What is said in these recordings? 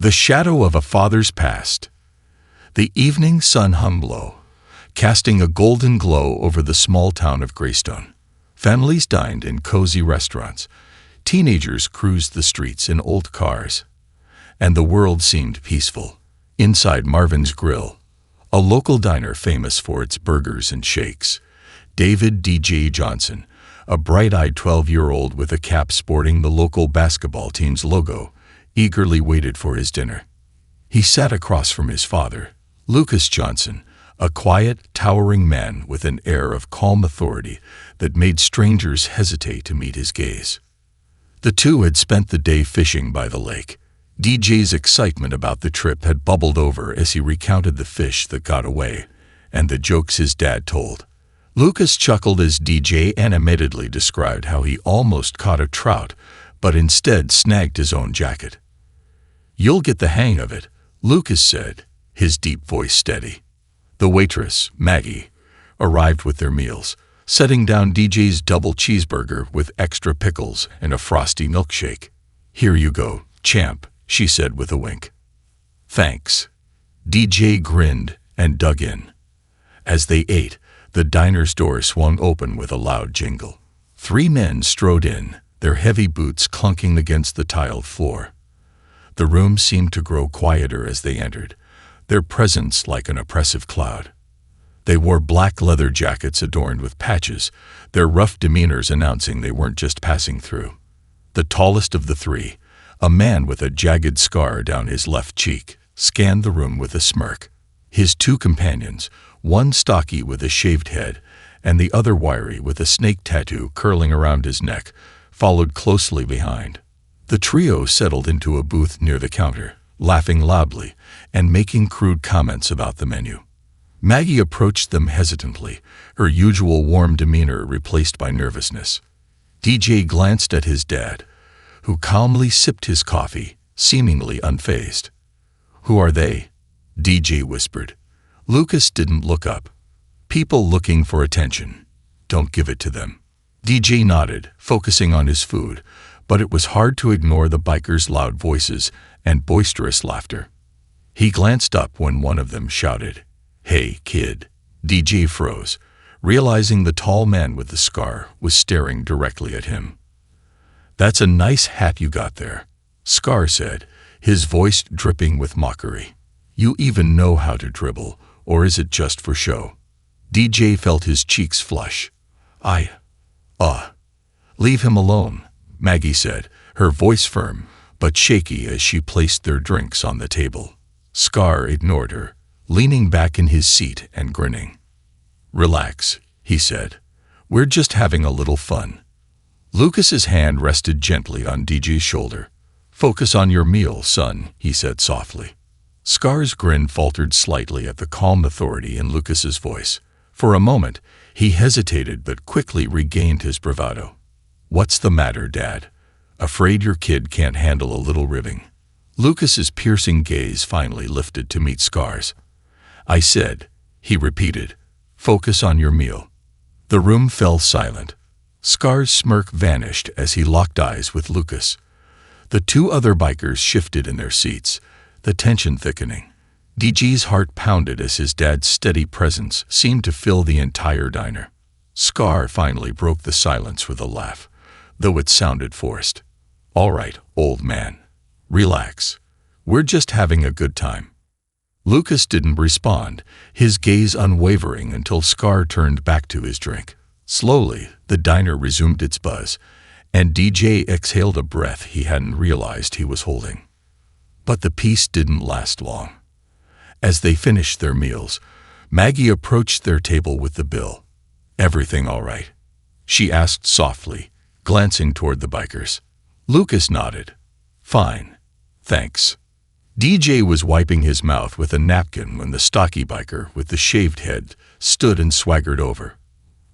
The shadow of a father's past. The evening sun hung low, casting a golden glow over the small town of Greystone. Families dined in cozy restaurants. Teenagers cruised the streets in old cars. And the world seemed peaceful. Inside Marvin's Grill, a local diner famous for its burgers and shakes, David D.J. Johnson, a bright-eyed 12-year-old with a cap sporting the local basketball team's logo, eagerly waited for his dinner. He sat across from his father, Lucas Johnson, a quiet, towering man with an air of calm authority that made strangers hesitate to meet his gaze. The two had spent the day fishing by the lake. DJ's excitement about the trip had bubbled over as he recounted the fish that got away and the jokes his dad told. Lucas chuckled as DJ animatedly described how he almost caught a trout, but instead snagged his own jacket. "You'll get the hang of it," Lucas said, his deep voice steady. The waitress, Maggie, arrived with their meals, setting down DJ's double cheeseburger with extra pickles and a frosty milkshake. "Here you go, champ," she said with a wink. "Thanks." DJ grinned and dug in. As they ate, the diner's door swung open with a loud jingle. 3 men strode in, their heavy boots clunking against the tiled floor. The room seemed to grow quieter as they entered, their presence like an oppressive cloud. They wore black leather jackets adorned with patches, their rough demeanors announcing they weren't just passing through. The tallest of the 3, a man with a jagged scar down his left cheek, scanned the room with a smirk. His 2 companions, one stocky with a shaved head and the other wiry with a snake tattoo curling around his neck, followed closely behind. The trio settled into a booth near the counter, laughing loudly and making crude comments about the menu. Maggie approached them hesitantly, her usual warm demeanor replaced by nervousness. DJ glanced at his dad, who calmly sipped his coffee, seemingly unfazed. "Who are they?" DJ whispered. Lucas didn't look up. "People looking for attention. Don't give it to them." DJ nodded, focusing on his food, but it was hard to ignore the bikers' loud voices and boisterous laughter. He glanced up when one of them shouted, "Hey, kid." DJ froze, realizing the tall man with the scar was staring directly at him. "That's a nice hat you got there," Scar said, his voice dripping with mockery. "You even know how to dribble, or is it just for show?" DJ felt his cheeks flush. Leave him alone," Maggie said, her voice firm but shaky as she placed their drinks on the table. Scar ignored her, leaning back in his seat and grinning. "Relax," he said. "We're just having a little fun." Lucas's hand rested gently on DJ's shoulder. "Focus on your meal, son," he said softly. Scar's grin faltered slightly at the calm authority in Lucas's voice. For a moment, he hesitated but quickly regained his bravado. "What's the matter, Dad? Afraid your kid can't handle a little ribbing?" Lucas's piercing gaze finally lifted to meet Scar's. "I said," he repeated, "focus on your meal." The room fell silent. Scar's smirk vanished as he locked eyes with Lucas. The 2 other bikers shifted in their seats, the tension thickening. DG's heart pounded as his dad's steady presence seemed to fill the entire diner. Scar finally broke the silence with a laugh, though it sounded forced. "All right, old man. Relax. We're just having a good time." Lucas didn't respond, his gaze unwavering until Scar turned back to his drink. Slowly, the diner resumed its buzz, and DJ exhaled a breath he hadn't realized he was holding. But the peace didn't last long. As they finished their meals, Maggie approached their table with the bill. "Everything all right?" she asked softly, glancing toward the bikers. Lucas nodded. "Fine. Thanks." DJ was wiping his mouth with a napkin when the stocky biker with the shaved head stood and swaggered over.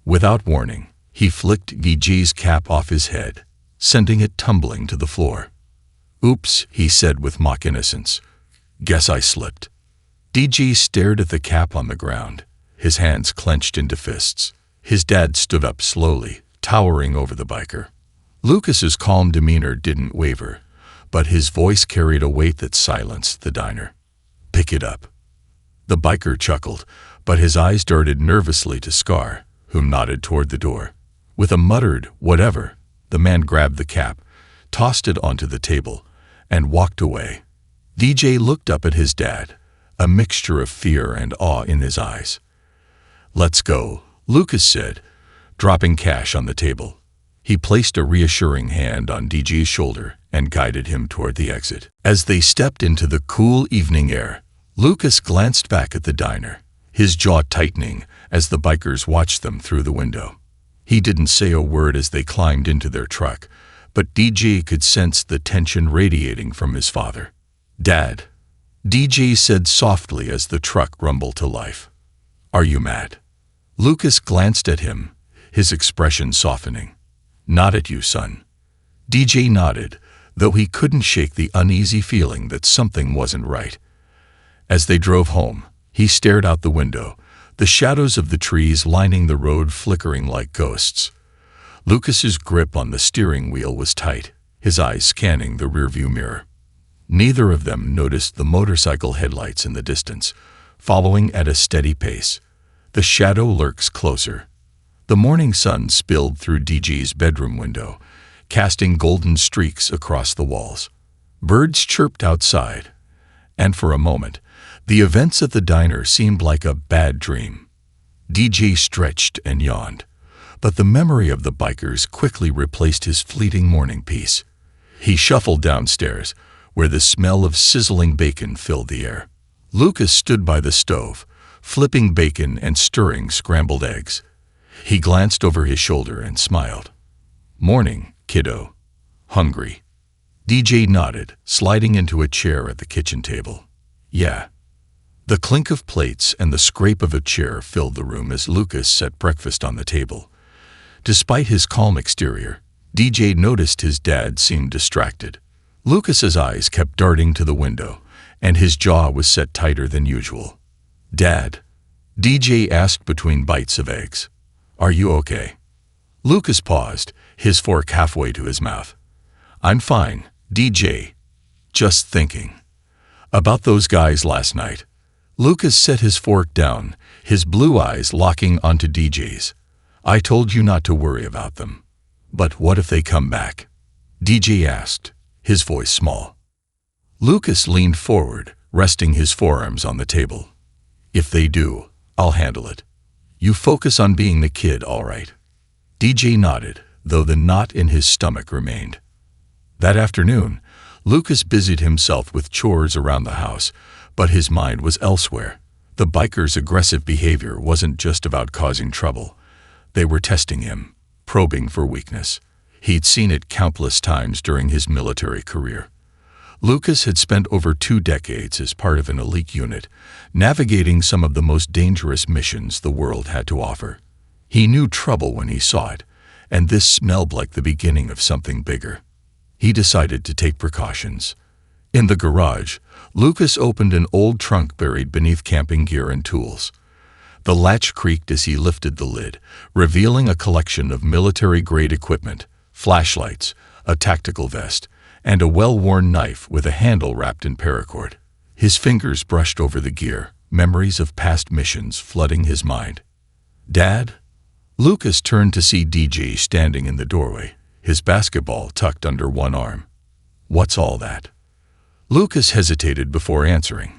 Without warning, he flicked DJ's cap off his head, sending it tumbling to the floor. "Oops," he said with mock innocence. "Guess I slipped." DJ stared at the cap on the ground, his hands clenched into fists. His dad stood up slowly, towering over the biker. Lucas's calm demeanor didn't waver, but his voice carried a weight that silenced the diner. "Pick it up." The biker chuckled, but his eyes darted nervously to Scar, who nodded toward the door. With a muttered, "Whatever," the man grabbed the cap, tossed it onto the table, and walked away. DJ looked up at his dad, a mixture of fear and awe in his eyes. "Let's go," Lucas said, dropping cash on the table. He placed a reassuring hand on DJ's shoulder and guided him toward the exit. As they stepped into the cool evening air, Lucas glanced back at the diner, his jaw tightening as the bikers watched them through the window. He didn't say a word as they climbed into their truck, but DJ could sense the tension radiating from his father. "Dad," DJ said softly as the truck rumbled to life. "Are you mad?" Lucas glanced at him, his expression softening. "Not at you, son." DJ nodded, though he couldn't shake the uneasy feeling that something wasn't right. As they drove home, he stared out the window, the shadows of the trees lining the road flickering like ghosts. Lucas's grip on the steering wheel was tight, his eyes scanning the rearview mirror. Neither of them noticed the motorcycle headlights in the distance, following at a steady pace. The shadow lurks closer. The morning sun spilled through DJ's bedroom window, casting golden streaks across the walls. Birds chirped outside, and for a moment, the events at the diner seemed like a bad dream. DJ stretched and yawned, but the memory of the bikers quickly replaced his fleeting morning peace. He shuffled downstairs, where the smell of sizzling bacon filled the air. Lucas stood by the stove, flipping bacon and stirring scrambled eggs. He glanced over his shoulder and smiled. "Morning, kiddo. Hungry?" DJ nodded, sliding into a chair at the kitchen table. "Yeah." The clink of plates and the scrape of a chair filled the room as Lucas set breakfast on the table. Despite his calm exterior, DJ noticed his dad seemed distracted. Lucas's eyes kept darting to the window, and his jaw was set tighter than usual. "Dad?" DJ asked between bites of eggs. "Are you okay?" Lucas paused, his fork halfway to his mouth. "I'm fine, DJ. Just thinking about those guys last night." Lucas set his fork down, his blue eyes locking onto DJ's. "I told you not to worry about them. But what if they come back?" DJ asked, his voice small. Lucas leaned forward, resting his forearms on the table. "If they do, I'll handle it. You focus on being the kid, all right." DJ nodded, though the knot in his stomach remained. That afternoon, Lucas busied himself with chores around the house, but his mind was elsewhere. The bikers' aggressive behavior wasn't just about causing trouble. They were testing him, probing for weakness. He'd seen it countless times during his military career. Lucas had spent over 2 decades as part of an elite unit, navigating some of the most dangerous missions the world had to offer. He knew trouble when he saw it, and this smelled like the beginning of something bigger. He decided to take precautions. In the garage, Lucas opened an old trunk buried beneath camping gear and tools. The latch creaked as he lifted the lid, revealing a collection of military-grade equipment, flashlights, a tactical vest, and a well-worn knife with a handle wrapped in paracord. His fingers brushed over the gear, memories of past missions flooding his mind. "Dad?" Lucas turned to see DJ standing in the doorway, his basketball tucked under one arm. "What's all that?" Lucas hesitated before answering.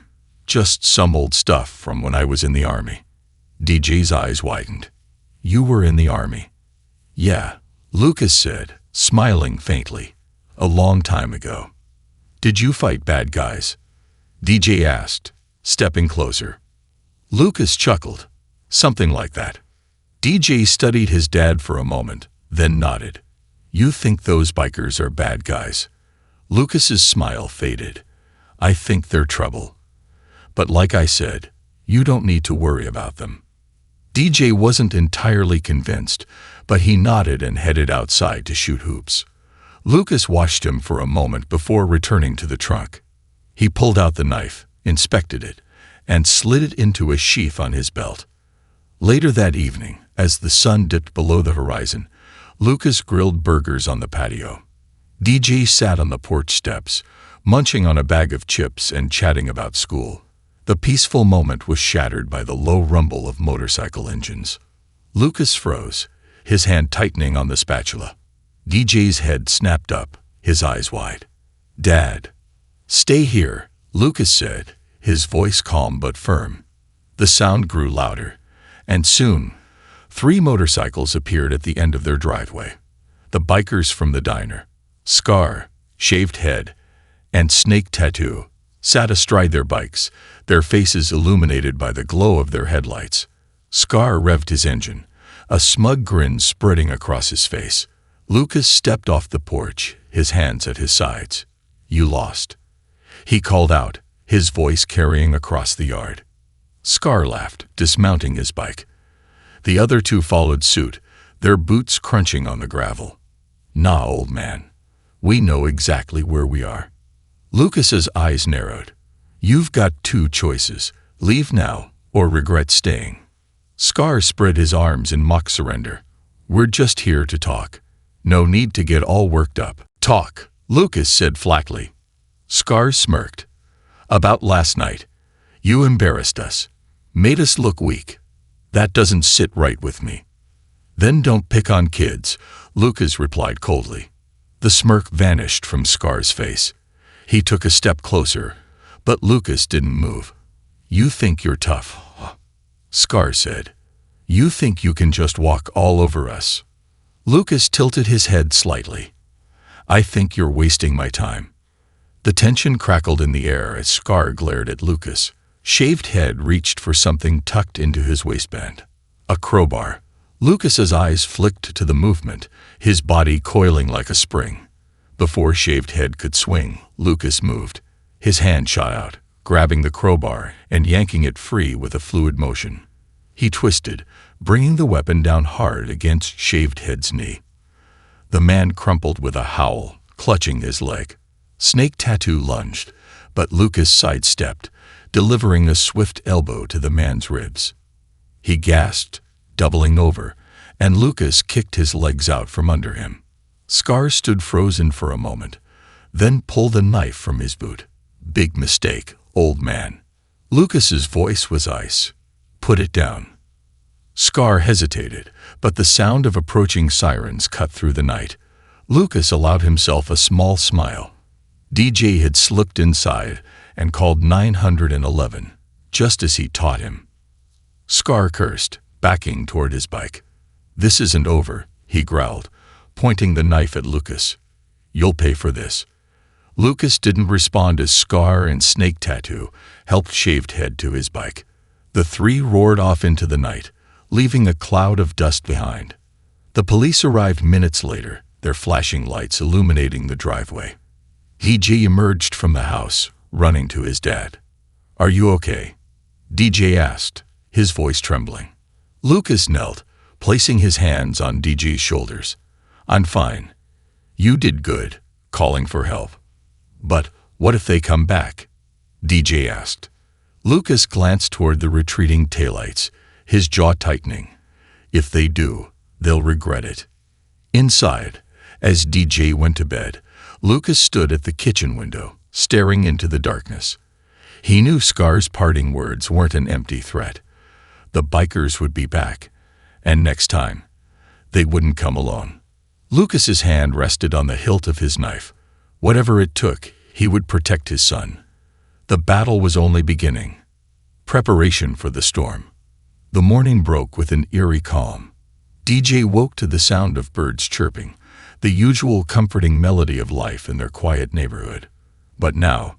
"Just some old stuff from when I was in the Army." DJ's eyes widened. "You were in the Army?" "Yeah," Lucas said, smiling faintly. "A long time ago." "Did you fight bad guys?" DJ asked, stepping closer. Lucas chuckled. "Something like that." DJ studied his dad for a moment, then nodded. "You think those bikers are bad guys?" Lucas's smile faded. "I think they're trouble. But like I said, you don't need to worry about them." DJ wasn't entirely convinced, but he nodded and headed outside to shoot hoops. Lucas watched him for a moment before returning to the trunk. He pulled out the knife, inspected it, and slid it into a sheath on his belt. Later that evening, as the sun dipped below the horizon, Lucas grilled burgers on the patio. DJ sat on the porch steps, munching on a bag of chips and chatting about school. The peaceful moment was shattered by the low rumble of motorcycle engines. Lucas froze, his hand tightening on the spatula. DJ's head snapped up, his eyes wide. "Dad." "Stay here," Lucas said, his voice calm but firm. The sound grew louder, and soon, 3 motorcycles appeared at the end of their driveway. The bikers from the diner, Scar, shaved head, and Snake Tattoo, sat astride their bikes, their faces illuminated by the glow of their headlights. Scar revved his engine, a smug grin spreading across his face. Lucas stepped off the porch, his hands at his sides. "You lost," he called out, his voice carrying across the yard. Scar laughed, dismounting his bike. The other 2 followed suit, their boots crunching on the gravel. "Nah, old man. We know exactly where we are." Lucas's eyes narrowed. "You've got 2 choices. Leave now, or regret staying." Scar spread his arms in mock surrender. "We're just here to talk. No need to get all worked up." "Talk," Lucas said flatly. Scar smirked. "About last night. You embarrassed us. Made us look weak. That doesn't sit right with me." "Then don't pick on kids," Lucas replied coldly. The smirk vanished from Scar's face. He took a step closer, but Lucas didn't move. "You think you're tough," Scar said. "You think you can just walk all over us." Lucas tilted his head slightly. "I think you're wasting my time." The tension crackled in the air as Scar glared at Lucas. Shaved head reached for something tucked into his waistband. A crowbar. Lucas's eyes flicked to the movement, his body coiling like a spring. Before Shaved Head could swing, Lucas moved. His hand shot out, grabbing the crowbar and yanking it free with a fluid motion. He twisted, bringing the weapon down hard against Shaved Head's knee. The man crumpled with a howl, clutching his leg. Snake Tattoo lunged, but Lucas sidestepped, delivering a swift elbow to the man's ribs. He gasped, doubling over, and Lucas kicked his legs out from under him. Scar stood frozen for a moment, then pulled a knife from his boot. "Big mistake, old man." Lucas's voice was ice. "Put it down." Scar hesitated, but the sound of approaching sirens cut through the night. Lucas allowed himself a small smile. DJ had slipped inside and called 911, just as he taught him. Scar cursed, backing toward his bike. "This isn't over," he growled, pointing the knife at Lucas. "You'll pay for this." Lucas didn't respond as Scar and Snake Tattoo helped Shaved Head to his bike. The 3 roared off into the night, leaving a cloud of dust behind. The police arrived minutes later, their flashing lights illuminating the driveway. DJ emerged from the house, running to his dad. "Are you okay?" DJ asked, his voice trembling. Lucas knelt, placing his hands on DJ's shoulders. "I'm fine. You did good, calling for help." "But what if they come back?" DJ asked. Lucas glanced toward the retreating taillights, his jaw tightening. "If they do, they'll regret it." Inside, as DJ went to bed, Lucas stood at the kitchen window, staring into the darkness. He knew Scar's parting words weren't an empty threat. The bikers would be back, and next time, they wouldn't come alone. Lucas's hand rested on the hilt of his knife. Whatever it took, he would protect his son. The battle was only beginning. Preparation for the storm. The morning broke with an eerie calm. DJ woke to the sound of birds chirping, the usual comforting melody of life in their quiet neighborhood. But now,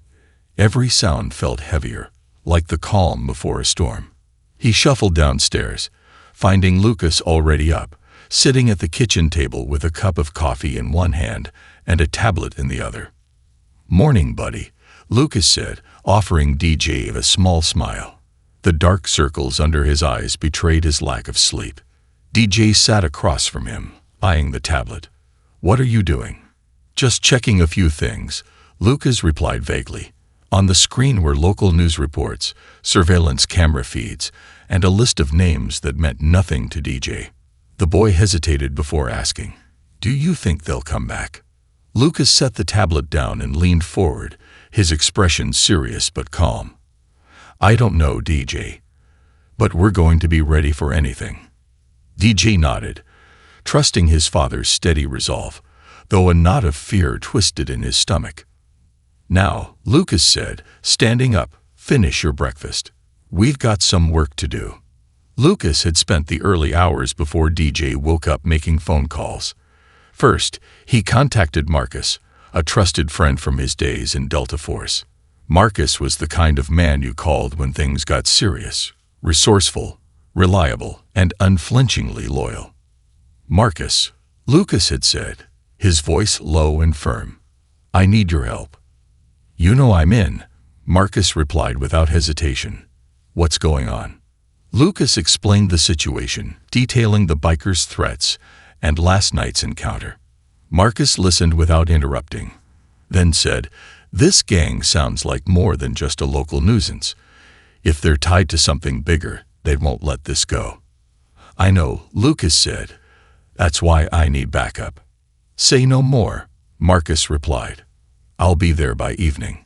every sound felt heavier, like the calm before a storm. He shuffled downstairs, finding Lucas already up, sitting at the kitchen table with a cup of coffee in one hand and a tablet in the other. "Morning, buddy," Lucas said, offering DJ a small smile. The dark circles under his eyes betrayed his lack of sleep. DJ sat across from him, eyeing the tablet. "What are you doing?" "Just checking a few things," Lucas replied vaguely. On the screen were local news reports, surveillance camera feeds, and a list of names that meant nothing to DJ. The boy hesitated before asking, "Do you think they'll come back?" Lucas set the tablet down and leaned forward, his expression serious but calm. "I don't know, DJ, but we're going to be ready for anything." DJ nodded, trusting his father's steady resolve, though a knot of fear twisted in his stomach. "Now," Lucas said, standing up, "finish your breakfast. We've got some work to do." Lucas had spent the early hours before DJ woke up making phone calls. First, he contacted Marcus, a trusted friend from his days in Delta Force. Marcus was the kind of man you called when things got serious, resourceful, reliable, and unflinchingly loyal. "Marcus," Lucas had said, his voice low and firm, "I need your help." "You know I'm in," Marcus replied without hesitation. "What's going on?" Lucas explained the situation, detailing the bikers' threats and last night's encounter. Marcus listened without interrupting, then said, "This gang sounds like more than just a local nuisance. If they're tied to something bigger, they won't let this go." "I know," Lucas said. "That's why I need backup." "Say no more," Marcus replied. "I'll be there by evening."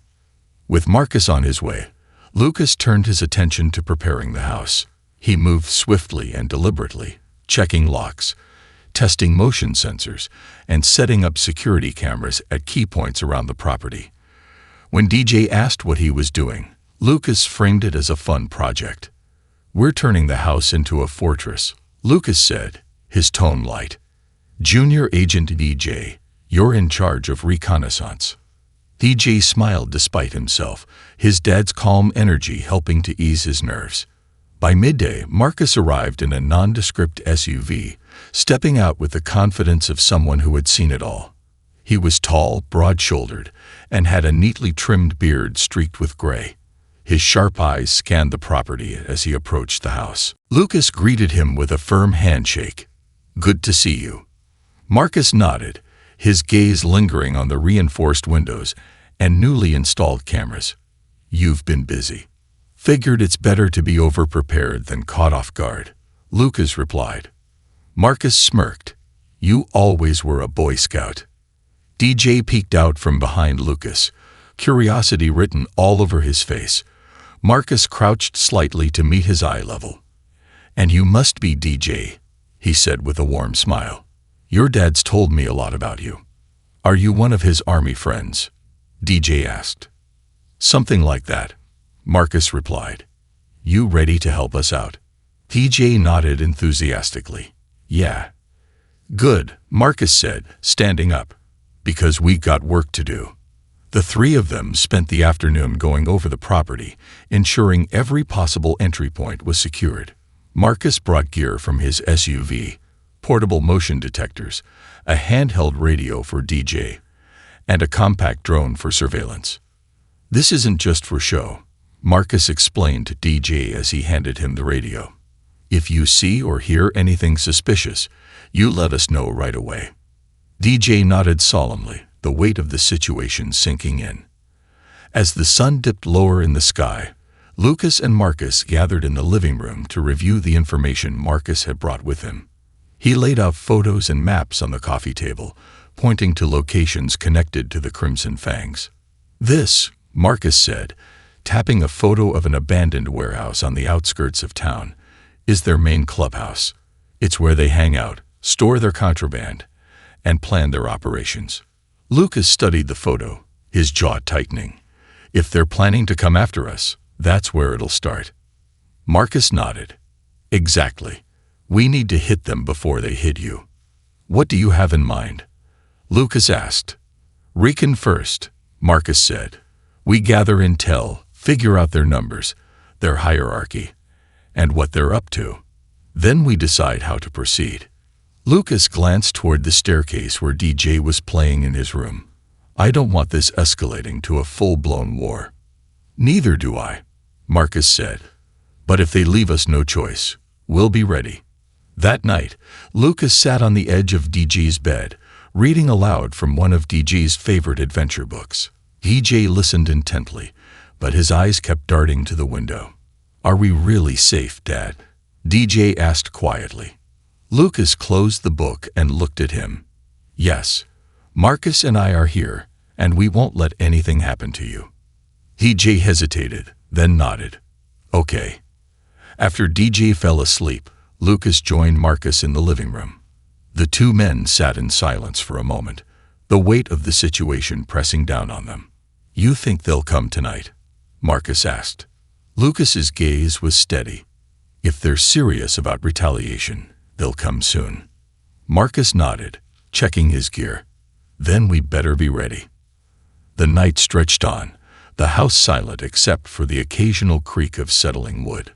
With Marcus on his way, Lucas turned his attention to preparing the house. He moved swiftly and deliberately, checking locks, testing motion sensors, and setting up security cameras at key points around the property. When DJ asked what he was doing, Lucas framed it as a fun project. "We're turning the house into a fortress," Lucas said, his tone light. "Junior Agent DJ, you're in charge of reconnaissance." DJ smiled despite himself, his dad's calm energy helping to ease his nerves. By midday, Marcus arrived in a nondescript SUV, stepping out with the confidence of someone who had seen it all. He was tall, broad-shouldered, and had a neatly trimmed beard streaked with gray. His sharp eyes scanned the property as he approached the house. Lucas greeted him with a firm handshake. "Good to see you." Marcus nodded, his gaze lingering on the reinforced windows and newly installed cameras. "You've been busy. Figured it's better to be over-prepared than caught off guard," Lucas replied. Marcus smirked. "You always were a Boy Scout." DJ peeked out from behind Lucas, curiosity written all over his face. Marcus crouched slightly to meet his eye level. "And you must be DJ," he said with a warm smile. "Your dad's told me a lot about you." "Are you one of his army friends?" DJ asked. "Something like that," Marcus replied. "You ready to help us out?" DJ nodded enthusiastically. "Yeah." "Good," Marcus said, standing up, "because we got work to do." The three of them spent the afternoon going over the property, ensuring every possible entry point was secured. Marcus brought gear from his SUV, portable motion detectors, a handheld radio for DJ, and a compact drone for surveillance. "This isn't just for show," Marcus explained to DJ as he handed him the radio. "If you see or hear anything suspicious, you let us know right away." DJ nodded solemnly, the weight of the situation sinking in. As the sun dipped lower in the sky, Lucas and Marcus gathered in the living room to review the information Marcus had brought with him. He laid out photos and maps on the coffee table, pointing to locations connected to the Crimson Fangs. "This," Marcus said, tapping a photo of an abandoned warehouse on the outskirts of town, "is their main clubhouse. It's where they hang out, store their contraband, and plan their operations." Lucas studied the photo, his jaw tightening. "If they're planning to come after us, that's where it'll start." Marcus nodded. "Exactly. We need to hit them before they hit you." "What do you have in mind?" Lucas asked. "Recon first," Marcus said. "We gather intel, figure out their numbers, their hierarchy, and what they're up to. Then we decide how to proceed." Lucas glanced toward the staircase where DJ was playing in his room. "I don't want this escalating to a full-blown war." "Neither do I," Marcus said. "But if they leave us no choice, we'll be ready." That night, Lucas sat on the edge of DJ's bed, reading aloud from one of DJ's favorite adventure books. DJ listened intently, but his eyes kept darting to the window. "Are we really safe, Dad?" DJ asked quietly. Lucas closed the book and looked at him. "Yes," Marcus and I are here, and we won't let anything happen to you. DJ hesitated, then nodded. Okay. After DJ fell asleep, Lucas joined Marcus in the living room. The two men sat in silence for a moment, the weight of the situation pressing down on them. You think they'll come tonight? Marcus asked. Lucas's gaze was steady. If they're serious about retaliation, they'll come soon. Marcus nodded, checking his gear. Then we better be ready. The night stretched on, the house silent except for the occasional creak of settling wood.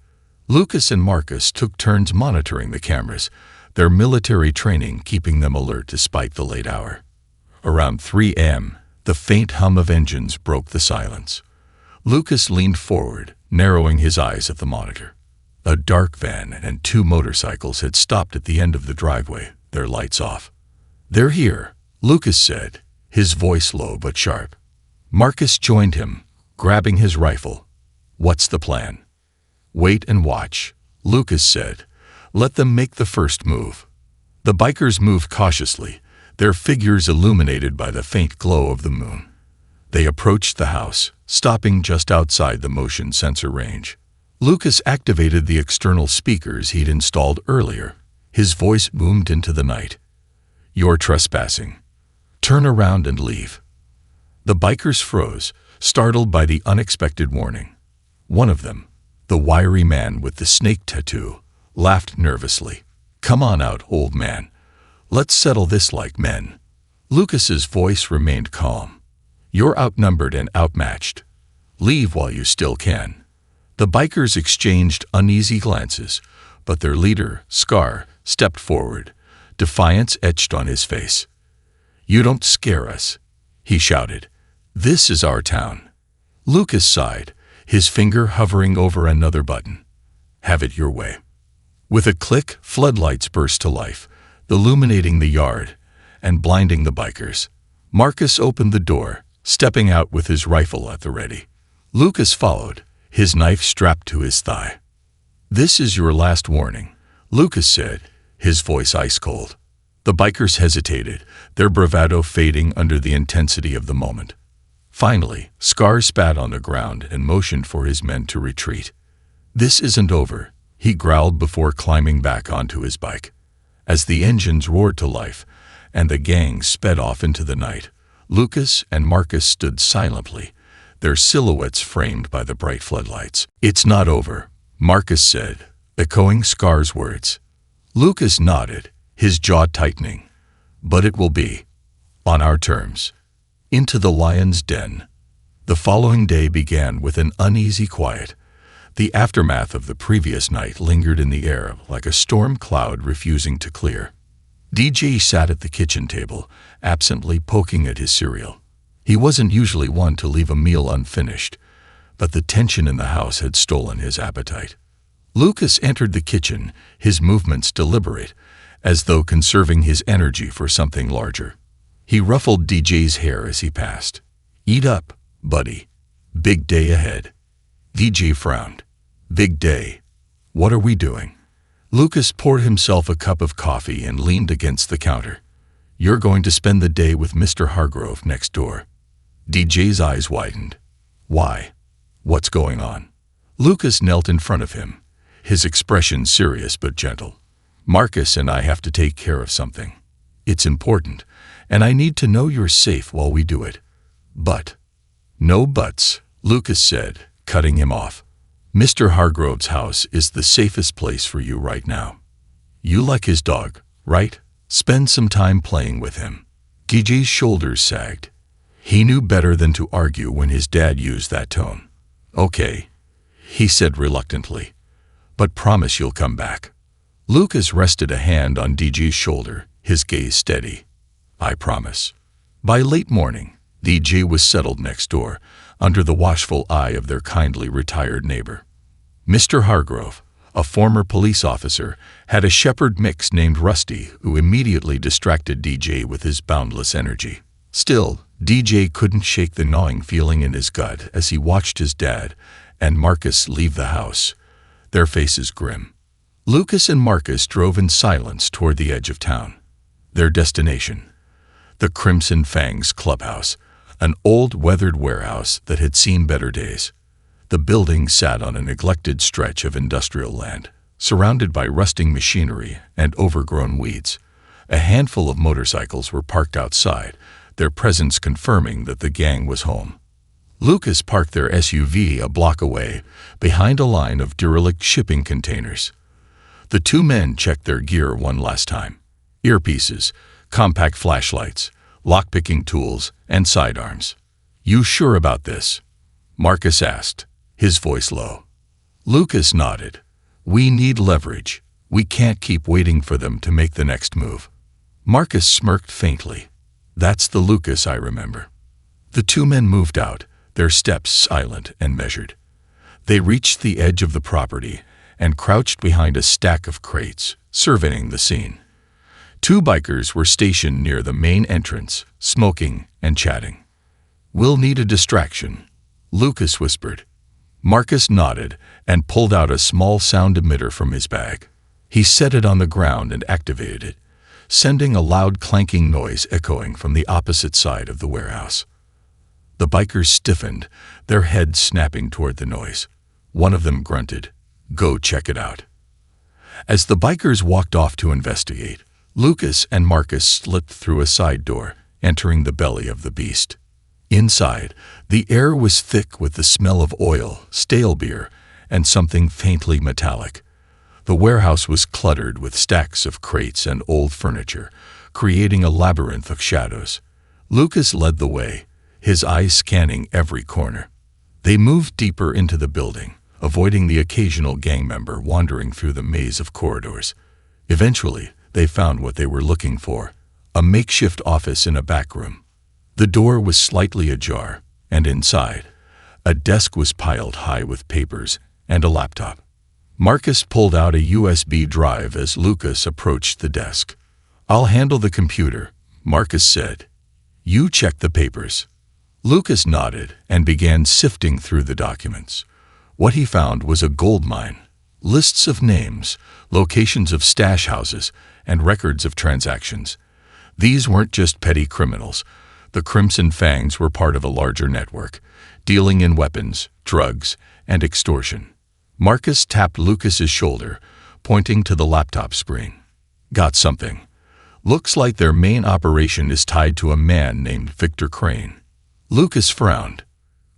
Lucas and Marcus took turns monitoring the cameras, their military training keeping them alert despite the late hour. Around 3 a.m., the faint hum of engines broke the silence. Lucas leaned forward, narrowing his eyes at the monitor. A dark van and 2 motorcycles had stopped at the end of the driveway, their lights off. They're here, Lucas said, his voice low but sharp. Marcus joined him, grabbing his rifle. What's the plan? Wait and watch, Lucas said. Let them make the first move. The bikers moved cautiously, their figures illuminated by the faint glow of the moon. They approached the house, stopping just outside the motion sensor range. Lucas activated the external speakers he'd installed earlier. His voice boomed into the night. You're trespassing. Turn around and leave. The bikers froze, startled by the unexpected warning. One of them, the wiry man with the snake tattoo, laughed nervously. Come on out, old man. Let's settle this like men. Lucas's voice remained calm. You're outnumbered and outmatched. Leave while you still can. The bikers exchanged uneasy glances, but their leader, Scar, stepped forward, defiance etched on his face. You don't scare us, he shouted. This is our town. Lucas sighed, his finger hovering over another button. Have it your way. With a click, floodlights burst to life, illuminating the yard and blinding the bikers. Marcus opened the door, stepping out with his rifle at the ready. Lucas followed, his knife strapped to his thigh. This is your last warning, Lucas said, his voice ice cold. The bikers hesitated, their bravado fading under the intensity of the moment. Finally, Scar spat on the ground and motioned for his men to retreat. This isn't over, he growled before climbing back onto his bike. As the engines roared to life and the gang sped off into the night, Lucas and Marcus stood silently, their silhouettes framed by the bright floodlights. It's not over, Marcus said, echoing Scar's words. Lucas nodded, his jaw tightening. But it will be. On our terms. Into the lion's den. The following day began with an uneasy quiet. The aftermath of the previous night lingered in the air like a storm cloud refusing to clear. DJ sat at the kitchen table, absently poking at his cereal. He wasn't usually one to leave a meal unfinished, but the tension in the house had stolen his appetite. Lucas entered the kitchen, his movements deliberate, as though conserving his energy for something larger. He ruffled DJ's hair as he passed. Eat up, buddy. Big day ahead. DJ frowned. Big day. What are we doing? Lucas poured himself a cup of coffee and leaned against the counter. You're going to spend the day with Mr. Hargrove next door. DJ's eyes widened. Why? What's going on? Lucas knelt in front of him, his expression serious but gentle. Marcus and I have to take care of something. It's important, and I need to know you're safe while we do it. But. No buts, Lucas said, cutting him off. Mr. Hargrove's house is the safest place for you right now. You like his dog, right? Spend some time playing with him. DJ's shoulders sagged. He knew better than to argue when his dad used that tone. Okay, he said reluctantly, but promise you'll come back. Lucas rested a hand on DJ's shoulder, his gaze steady. I promise. By late morning, DJ was settled next door, under the watchful eye of their kindly retired neighbor. Mr. Hargrove, a former police officer, had a shepherd mix named Rusty who immediately distracted DJ with his boundless energy. Still, DJ couldn't shake the gnawing feeling in his gut as he watched his dad and Marcus leave the house, their faces grim. Lucas and Marcus drove in silence toward the edge of town. Their destination, The Crimson Fangs Clubhouse, an old, weathered warehouse that had seen better days. The building sat on a neglected stretch of industrial land, surrounded by rusting machinery and overgrown weeds. A handful of motorcycles were parked outside, their presence confirming that the gang was home. Lucas parked their SUV a block away, behind a line of derelict shipping containers. The two men checked their gear one last time. Earpieces, compact flashlights, lockpicking tools, and sidearms. "You sure about this?" Marcus asked, his voice low. Lucas nodded. "We need leverage. We can't keep waiting for them to make the next move." Marcus smirked faintly. "That's the Lucas I remember." The two men moved out, their steps silent and measured. They reached the edge of the property and crouched behind a stack of crates, surveying the scene. Two bikers were stationed near the main entrance, smoking and chatting. "We'll need a distraction," Lucas whispered. Marcus nodded and pulled out a small sound emitter from his bag. He set it on the ground and activated it, sending a loud clanking noise echoing from the opposite side of the warehouse. The bikers stiffened, their heads snapping toward the noise. One of them grunted, "Go check it out." As the bikers walked off to investigate, Lucas and Marcus slipped through a side door, entering the belly of the beast. Inside, the air was thick with the smell of oil, stale beer, and something faintly metallic. The warehouse was cluttered with stacks of crates and old furniture, creating a labyrinth of shadows. Lucas led the way, his eyes scanning every corner. They moved deeper into the building, avoiding the occasional gang member wandering through the maze of corridors. Eventually, they found what they were looking for, a makeshift office in a back room. The door was slightly ajar, and inside, a desk was piled high with papers and a laptop. Marcus pulled out a USB drive as Lucas approached the desk. "I'll handle the computer," Marcus said. "You check the papers." Lucas nodded and began sifting through the documents. What he found was a gold mine. Lists of names, locations of stash houses, and records of transactions. These weren't just petty criminals. The Crimson Fangs were part of a larger network, dealing in weapons, drugs, and extortion. Marcus tapped Lucas's shoulder, pointing to the laptop screen. "Got something. Looks like their main operation is tied to a man named Victor Crane." Lucas frowned.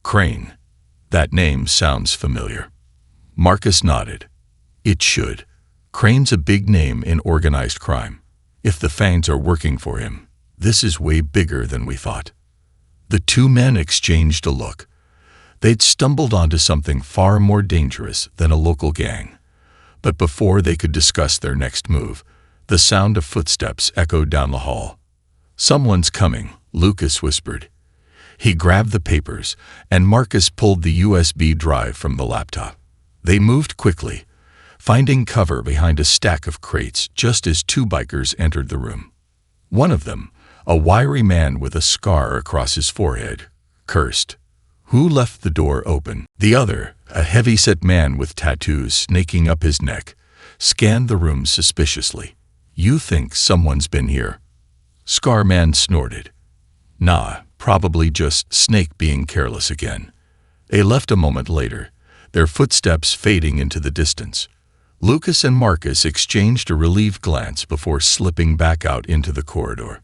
"Crane. That name sounds familiar." Marcus nodded. "It should. Crane's a big name in organized crime. If the Fangs are working for him, this is way bigger than we thought." The two men exchanged a look. They'd stumbled onto something far more dangerous than a local gang. But before they could discuss their next move, the sound of footsteps echoed down the hall. "Someone's coming," Lucas whispered. He grabbed the papers, and Marcus pulled the USB drive from the laptop. They moved quickly, finding cover behind a stack of crates just as two bikers entered the room. One of them, a wiry man with a scar across his forehead, cursed. "Who left the door open?" The other, a heavy-set man with tattoos snaking up his neck, scanned the room suspiciously. "You think someone's been here?" Scar Man snorted. "Nah, probably just Snake being careless again." They left a moment later, their footsteps fading into the distance. Lucas and Marcus exchanged a relieved glance before slipping back out into the corridor.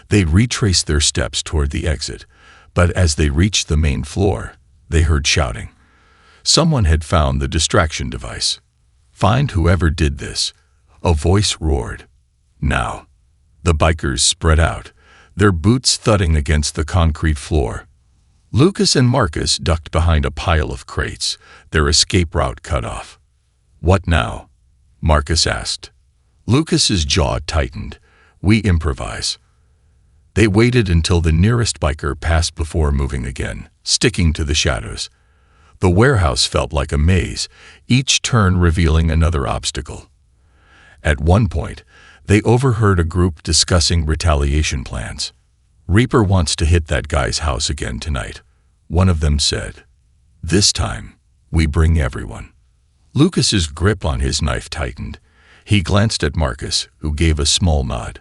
They retraced their steps toward the exit, but as they reached the main floor, they heard shouting. Someone had found the distraction device. "Find whoever did this," a voice roared. "Now." The bikers spread out, their boots thudding against the concrete floor. Lucas and Marcus ducked behind a pile of crates, their escape route cut off. "What now?" Marcus asked. Lucas's jaw tightened. "We improvise." They waited until the nearest biker passed before moving again, sticking to the shadows. The warehouse felt like a maze, each turn revealing another obstacle. At one point, they overheard a group discussing retaliation plans. "Reaper wants to hit that guy's house again tonight," one of them said. "This time, we bring everyone." Lucas's grip on his knife tightened. He glanced at Marcus, who gave a small nod.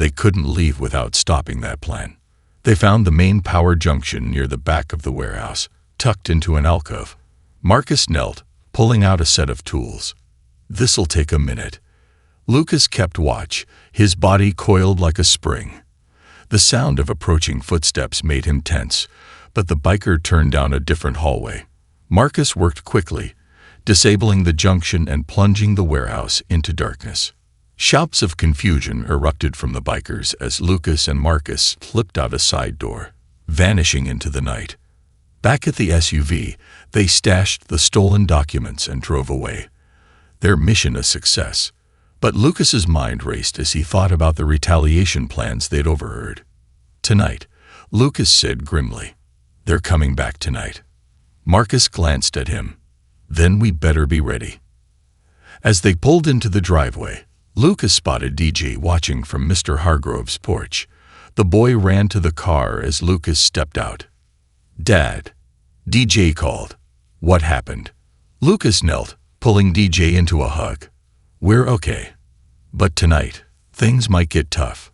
They couldn't leave without stopping that plan. They found the main power junction near the back of the warehouse, tucked into an alcove. Marcus knelt, pulling out a set of tools. "This'll take a minute." Lucas kept watch, his body coiled like a spring. The sound of approaching footsteps made him tense, but the biker turned down a different hallway. Marcus worked quickly, disabling the junction and plunging the warehouse into darkness. Shouts of confusion erupted from the bikers as Lucas and Marcus slipped out a side door, vanishing into the night. Back at the SUV, they stashed the stolen documents and drove away. Their mission a success. But Lucas's mind raced as he thought about the retaliation plans they'd overheard. "Tonight," Lucas said grimly. "They're coming back tonight." Marcus glanced at him. "Then we better be ready." As they pulled into the driveway, Lucas spotted DJ watching from Mr. Hargrove's porch. The boy ran to the car as Lucas stepped out. "Dad," DJ called. "What happened?" Lucas knelt, pulling DJ into a hug. "We're okay. But tonight, things might get tough."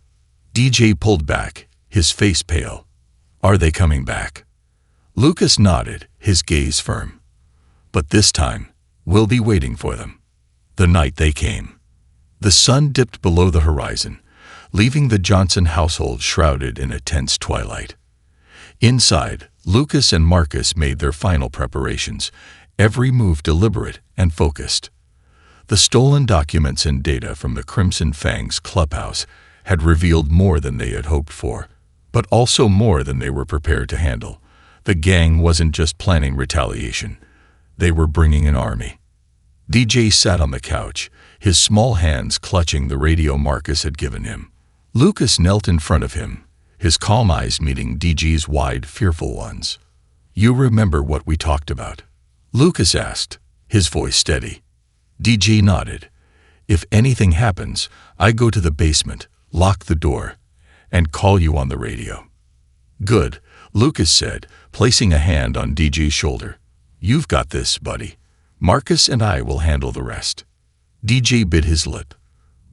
DJ pulled back, his face pale. "Are they coming back?" Lucas nodded, his gaze firm. "But this time, we'll be waiting for them." The night they came. The sun dipped below the horizon, leaving the Johnson household shrouded in a tense twilight. Inside, Lucas and Marcus made their final preparations, every move deliberate and focused. The stolen documents and data from the Crimson Fang's clubhouse had revealed more than they had hoped for, but also more than they were prepared to handle. The gang wasn't just planning retaliation. They were bringing an army. DJ sat on the couch, his small hands clutching the radio Marcus had given him. Lucas knelt in front of him, his calm eyes meeting DJ's wide, fearful ones. "You remember what we talked about?" Lucas asked, his voice steady. DJ nodded. "If anything happens, I go to the basement, lock the door, and call you on the radio." "Good," Lucas said, placing a hand on DJ's shoulder. "You've got this, buddy. Marcus and I will handle the rest." DJ bit his lip.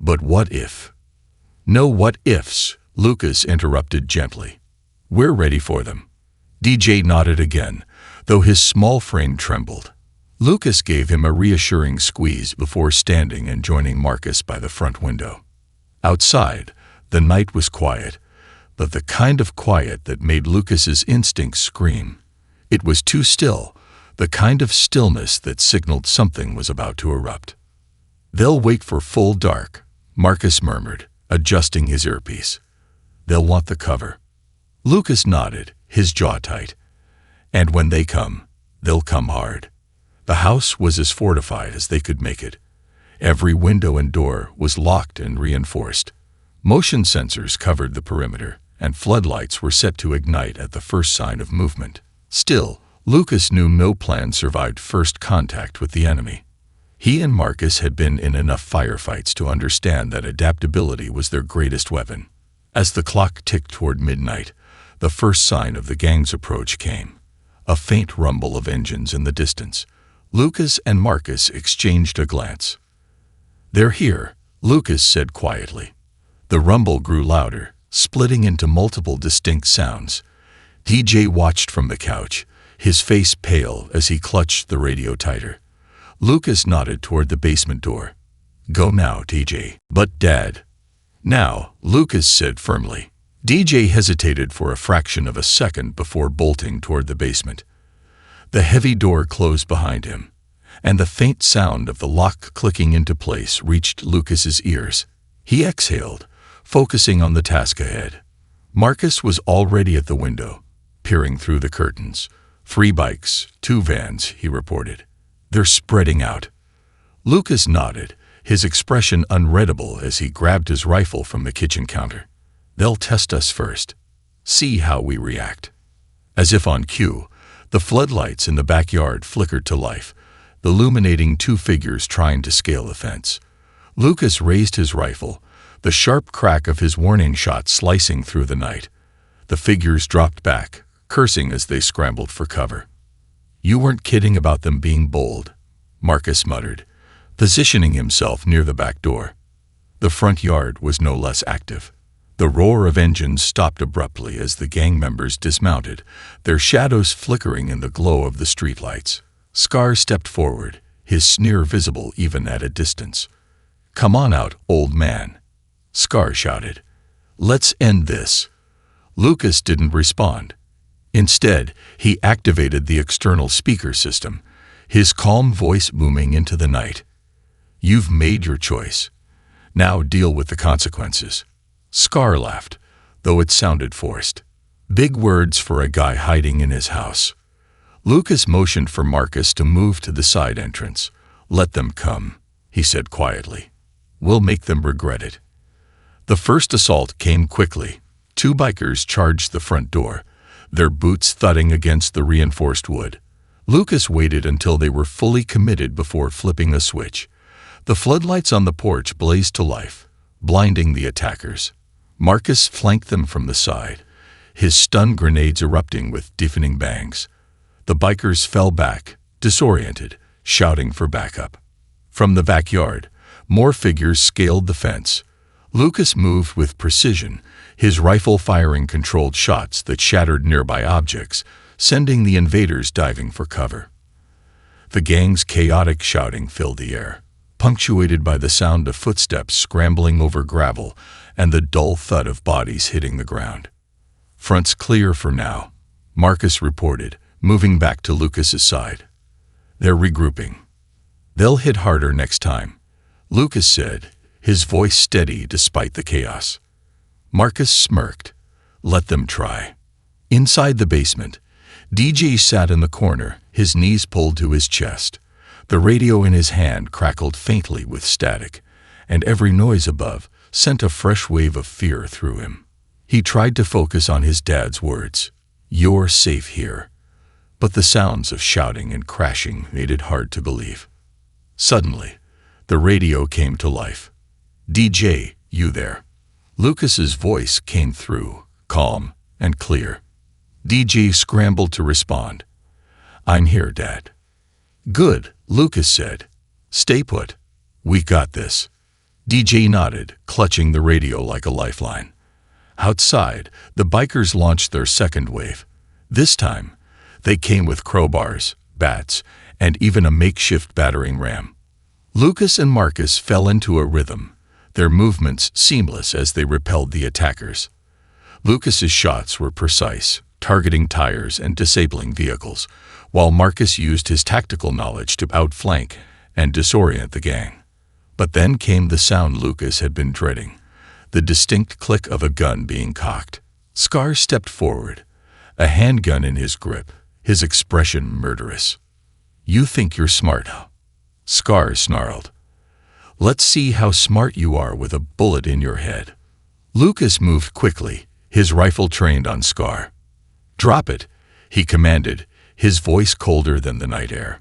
"But what if?" "No what ifs," Lucas interrupted gently. "We're ready for them." DJ nodded again, though his small frame trembled. Lucas gave him a reassuring squeeze before standing and joining Marcus by the front window. Outside, the night was quiet, but the kind of quiet that made Lucas's instincts scream. It was too still, the kind of stillness that signaled something was about to erupt. "They'll wait for full dark," Marcus murmured, adjusting his earpiece. "They'll want the cover." Lucas nodded, his jaw tight. "And when they come, they'll come hard." The house was as fortified as they could make it. Every window and door was locked and reinforced. Motion sensors covered the perimeter, and floodlights were set to ignite at the first sign of movement. Still, Lucas knew no plan survived first contact with the enemy. He and Marcus had been in enough firefights to understand that adaptability was their greatest weapon. As the clock ticked toward midnight, the first sign of the gang's approach came. A faint rumble of engines in the distance. Lucas and Marcus exchanged a glance. "They're here," Lucas said quietly. The rumble grew louder, splitting into multiple distinct sounds. DJ watched from the couch, his face pale as he clutched the radio tighter. Lucas nodded toward the basement door. "Go now, DJ." "But Dad." "Now," Lucas said firmly. DJ hesitated for a fraction of a second before bolting toward the basement. The heavy door closed behind him, and the faint sound of the lock clicking into place reached Lucas's ears. He exhaled, focusing on the task ahead. Marcus was already at the window, peering through the curtains. "3 bikes, 2 vans," he reported. "They're spreading out." Lucas nodded, his expression unreadable as he grabbed his rifle from the kitchen counter. "They'll test us first. See how we react." As if on cue, the floodlights in the backyard flickered to life, illuminating 2 figures trying to scale the fence. Lucas raised his rifle, the sharp crack of his warning shot slicing through the night. The figures dropped back, cursing as they scrambled for cover. "You weren't kidding about them being bold," Marcus muttered, positioning himself near the back door. The front yard was no less active. The roar of engines stopped abruptly as the gang members dismounted, their shadows flickering in the glow of the streetlights. Scar stepped forward, his sneer visible even at a distance. "Come on out, old man," Scar shouted. "Let's end this." Lucas didn't respond. Instead, he activated the external speaker system, his calm voice booming into the night. "You've made your choice. Now deal with the consequences." Scar laughed, though it sounded forced. Big words for a guy hiding in his house. Lucas motioned for Marcus to move to the side entrance. "Let them come," he said quietly. "We'll make them regret it." The first assault came quickly. 2 bikers charged the front door, their boots thudding against the reinforced wood. Lucas waited until they were fully committed before flipping a switch. The floodlights on the porch blazed to life, blinding the attackers. Marcus flanked them from the side, his stun grenades erupting with deafening bangs. The bikers fell back, disoriented, shouting for backup. From the backyard, more figures scaled the fence. Lucas moved with precision, his rifle firing controlled shots that shattered nearby objects, sending the invaders diving for cover. The gang's chaotic shouting filled the air, punctuated by the sound of footsteps scrambling over gravel and the dull thud of bodies hitting the ground. "Front's clear for now," Marcus reported, moving back to Lucas's side. "They're regrouping. They'll hit harder next time," Lucas said, his voice steady despite the chaos. Marcus smirked. "Let them try." Inside the basement, DJ sat in the corner, his knees pulled to his chest. The radio in his hand crackled faintly with static, and every noise above sent a fresh wave of fear through him. He tried to focus on his dad's words, "You're safe here," but the sounds of shouting and crashing made it hard to believe. Suddenly, the radio came to life. "DJ, you there?" Lucas's voice came through, calm and clear. DJ scrambled to respond. "I'm here, Dad." "Good," Lucas said. "Stay put. We got this." DJ nodded, clutching the radio like a lifeline. Outside, the bikers launched their second wave. This time, they came with crowbars, bats, and even a makeshift battering ram. Lucas and Marcus fell into a rhythm, their movements seamless as they repelled the attackers. Lucas's shots were precise, targeting tires and disabling vehicles, while Marcus used his tactical knowledge to outflank and disorient the gang. But then came the sound Lucas had been dreading, the distinct click of a gun being cocked. Scar stepped forward, a handgun in his grip, his expression murderous. "You think you're smart, huh?" Scar snarled. "Let's see how smart you are with a bullet in your head." Lucas moved quickly, his rifle trained on Scar. "Drop it," he commanded, his voice colder than the night air.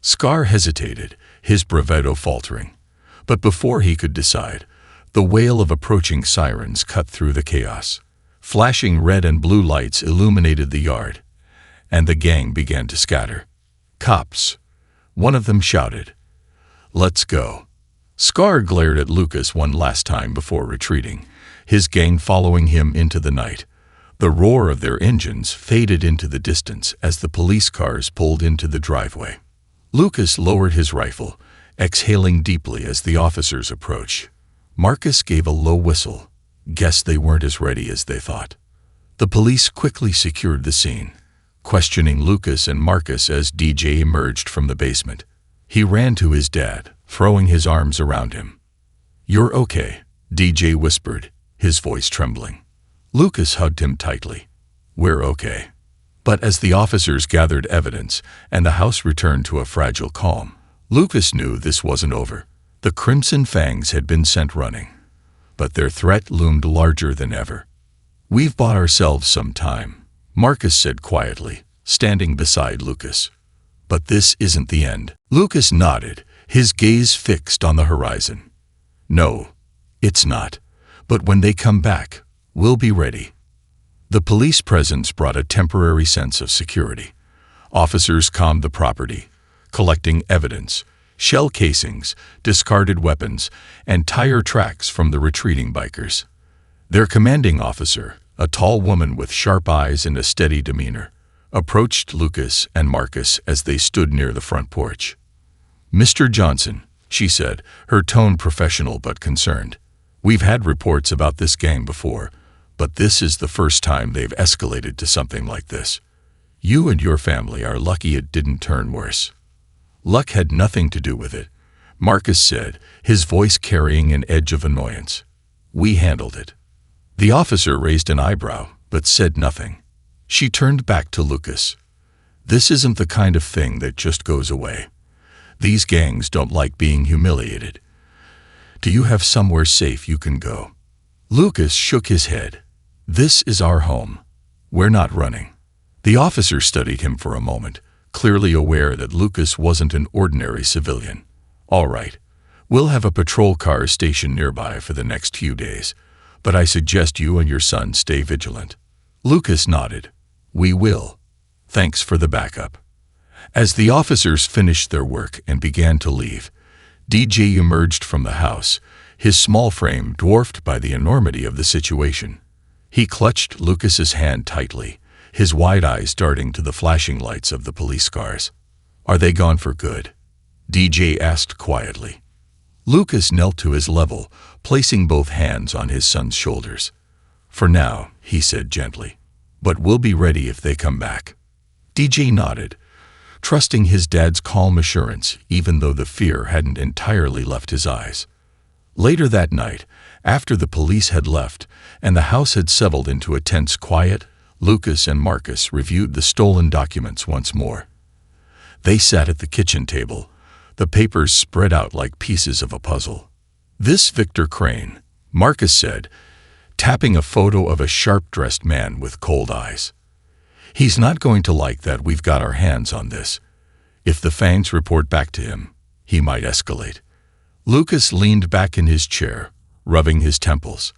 Scar hesitated, his bravado faltering. But before he could decide, the wail of approaching sirens cut through the chaos. Flashing red and blue lights illuminated the yard, and the gang began to scatter. "Cops!" one of them shouted. "Let's go." Scar glared at Lucas one last time before retreating, his gang following him into the night. The roar of their engines faded into the distance as the police cars pulled into the driveway. Lucas lowered his rifle, exhaling deeply as the officers approached. Marcus gave a low whistle. Guess they weren't as ready as they thought. The police quickly secured the scene, questioning Lucas and Marcus as DJ emerged from the basement. He ran to his dad, throwing his arms around him. "You're okay," DJ whispered, his voice trembling. Lucas hugged him tightly. "We're okay." But as the officers gathered evidence and the house returned to a fragile calm, Lucas knew this wasn't over. The Crimson Fangs had been sent running, but their threat loomed larger than ever. "We've bought ourselves some time," Marcus said quietly, standing beside Lucas. "But this isn't the end." Lucas nodded, his gaze fixed on the horizon. "No, it's not. But when they come back, we'll be ready." The police presence brought a temporary sense of security. Officers combed the property, collecting evidence, shell casings, discarded weapons, and tire tracks from the retreating bikers. Their commanding officer, a tall woman with sharp eyes and a steady demeanor, approached Lucas and Marcus as they stood near the front porch. "Mr. Johnson," she said, her tone professional but concerned, "we've had reports about this gang before, but this is the first time they've escalated to something like this. You and your family are lucky it didn't turn worse." "Luck had nothing to do with it," Marcus said, his voice carrying an edge of annoyance. "We handled it." The officer raised an eyebrow, but said nothing. She turned back to Lucas. "This isn't the kind of thing that just goes away. These gangs don't like being humiliated. Do you have somewhere safe you can go?" Lucas shook his head. "This is our home. We're not running." The officer studied him for a moment, clearly aware that Lucas wasn't an ordinary civilian. "All right, we'll have a patrol car stationed nearby for the next few days, but I suggest you and your son stay vigilant." Lucas nodded. "We will. Thanks for the backup." As the officers finished their work and began to leave, DJ emerged from the house, his small frame dwarfed by the enormity of the situation. He clutched Lucas's hand tightly, his wide eyes darting to the flashing lights of the police cars. "Are they gone for good?" DJ asked quietly. Lucas knelt to his level, placing both hands on his son's shoulders. "For now," he said gently, "but we'll be ready if they come back." DJ nodded, trusting his dad's calm assurance even though the fear hadn't entirely left his eyes. Later that night, after the police had left and the house had settled into a tense quiet, Lucas and Marcus reviewed the stolen documents once more. They sat at the kitchen table, the papers spread out like pieces of a puzzle. "This Victor Crane," Marcus said, tapping a photo of a sharp-dressed man with cold eyes. "He's not going to like that we've got our hands on this. If the Fangs report back to him, he might escalate." Lucas leaned back in his chair, rubbing his temples.